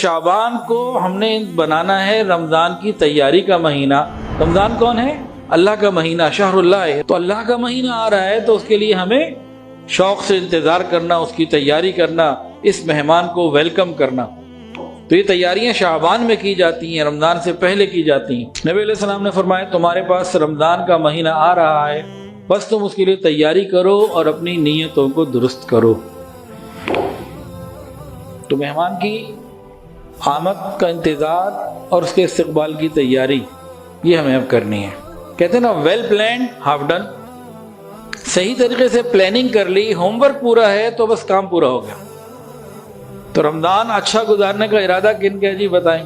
شعبان کو ہم نے بنانا ہے رمضان کی تیاری کا مہینہ. رمضان کون ہے؟ اللہ کا مہینہ، شہر اللہ ہے. تو اللہ کا مہینہ آ رہا ہے تو اس کے لیے ہمیں شوق سے انتظار کرنا، اس کی تیاری کرنا، اس مہمان کو ویلکم کرنا. تو یہ تیاریاں شعبان میں کی جاتی ہیں، رمضان سے پہلے کی جاتی ہیں. نبی علیہ السلام نے فرمایا تمہارے پاس رمضان کا مہینہ آ رہا ہے، بس تم اس کے لیے تیاری کرو اور اپنی نیتوں کو درست کرو. تو مہمان کی آمد کا انتظار اور اس کے استقبال کی تیاری یہ ہمیں اب کرنی ہے. کہتے ہیں نا ویل پلانڈ ہاف ڈن. صحیح طریقے سے پلاننگ کر لی، ہوم ورک پورا ہے تو بس کام پورا ہو گیا. تو رمضان اچھا گزارنے کا ارادہ کن کا جی بتائیں؟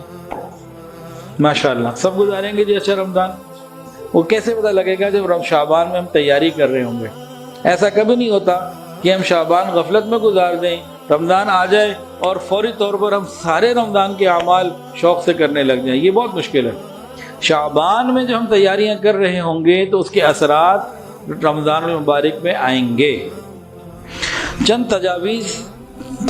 ماشاءاللہ سب گزاریں گے جی اچھا رمضان. وہ کیسے پتہ لگے گا جب شعبان میں ہم تیاری کر رہے ہوں گے. ایسا کبھی نہیں ہوتا کہ ہم شعبان غفلت میں گزار دیں، رمضان آ جائے اور فوری طور پر ہم سارے رمضان کے اعمال شوق سے کرنے لگ جائیں. یہ بہت مشکل ہے. شعبان میں جو ہم تیاریاں کر رہے ہوں گے تو اس کے اثرات رمضان المبارک میں آئیں گے. چند تجاویز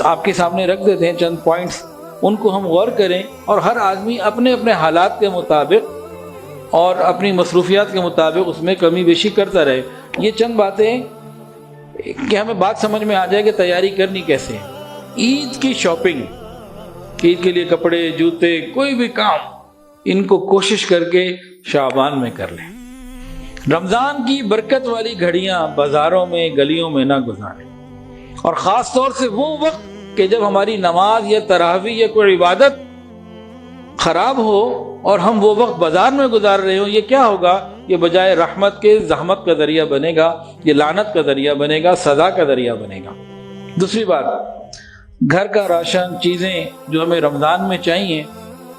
آپ کے سامنے رکھ دیتے ہیں، چند پوائنٹس، ان کو ہم غور کریں اور ہر آدمی اپنے اپنے حالات کے مطابق اور اپنی مصروفیات کے مطابق اس میں کمی بیشی کرتا رہے. یہ چند باتیں کہ ہمیں بات سمجھ میں آ جائے کہ تیاری کرنی کیسے ہے. عید کی شاپنگ، عید کے لیے کپڑے، جوتے، کوئی بھی کام، ان کو کوشش کر کے شعبان میں کر لیں. رمضان کی برکت والی گھڑیاں بازاروں میں، گلیوں میں نہ گزاریں. اور خاص طور سے وہ وقت کہ جب ہماری نماز یا تراویح یا کوئی عبادت خراب ہو اور ہم وہ وقت بازار میں گزار رہے ہوں، یہ کیا ہوگا؟ یہ بجائے رحمت کے زحمت کا ذریعہ بنے گا، یہ لعنت کا ذریعہ بنے گا، سزا کا ذریعہ بنے گا. دوسری بات، گھر کا راشن، چیزیں جو ہمیں رمضان میں چاہیے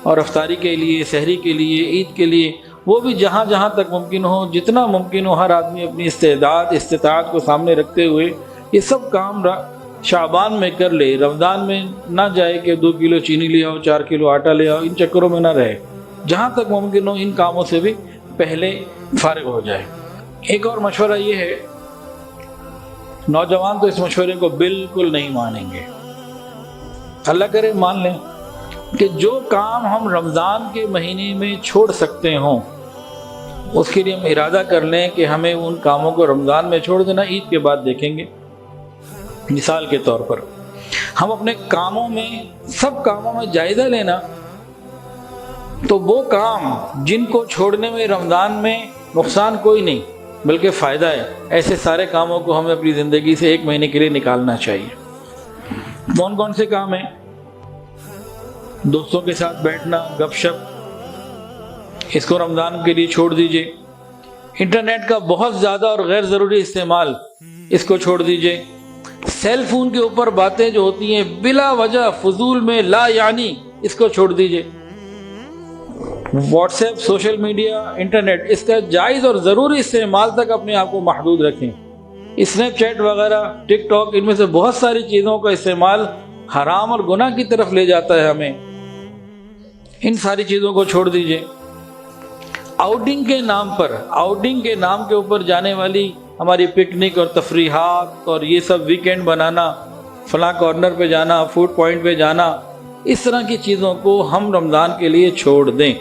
اور افطاری کے لیے، سحری کے لیے، عید کے لیے، وہ بھی جہاں جہاں تک ممکن ہو، جتنا ممکن ہو، ہر آدمی اپنی استطاعت کو سامنے رکھتے ہوئے یہ سب کام شعبان میں کر لے. رمضان میں نہ جائے کہ 2 کلو چینی لے آؤ، 4 کلو آٹا لے آؤ، ان چکروں میں نہ رہے. جہاں تک ممکن ہو ان کاموں سے بھی پہلے فارغ ہو جائے. ایک اور مشورہ یہ ہے، نوجوان تو اس مشورے کو بالکل نہیں مانیں گے، اللہ کرے مان لیں، کہ جو کام ہم رمضان کے مہینے میں چھوڑ سکتے ہوں اس کے لیے ہم ارادہ کر لیں کہ ہمیں ان کاموں کو رمضان میں چھوڑ دینا، عید کے بعد دیکھیں گے. مثال کے طور پر ہم اپنے کاموں میں، سب کاموں میں جائزہ لینا، تو وہ کام جن کو چھوڑنے میں رمضان میں نقصان کوئی نہیں بلکہ فائدہ ہے، ایسے سارے کاموں کو ہمیں اپنی زندگی سے 1 مہینے کے لیے نکالنا چاہیے. کون کون سے کام ہیں؟ دوستوں کے ساتھ بیٹھنا، گپ شپ، اس کو رمضان کے لیے چھوڑ دیجئے. انٹرنیٹ کا بہت زیادہ اور غیر ضروری استعمال، اس کو چھوڑ دیجئے. سیل فون کے اوپر باتیں جو ہوتی ہیں بلا وجہ فضول میں لا یعنی، اس کو چھوڑ دیجئے. WhatsApp, social media, internet, اس کا جائز اور ضروری استعمال تک اپنے آپ کو محدود رکھیں. اسنیپ چیٹ وغیرہ، ٹک ٹاک، ان میں سے بہت ساری چیزوں کا استعمال حرام اور گناہ کی طرف لے جاتا ہے ہمیں. ان ساری چیزوں کو چھوڑ دیجئے. آؤٹنگ کے نام پر، آؤٹنگ کے نام کے اوپر جانے والی ہماری پکنک اور تفریحات اور یہ سب ویکینڈ بنانا، فلاں کارنر پہ جانا، فوڈ پوائنٹ پہ جانا، اس طرح کی چیزوں کو ہم رمضان کے لیے چھوڑ دیں.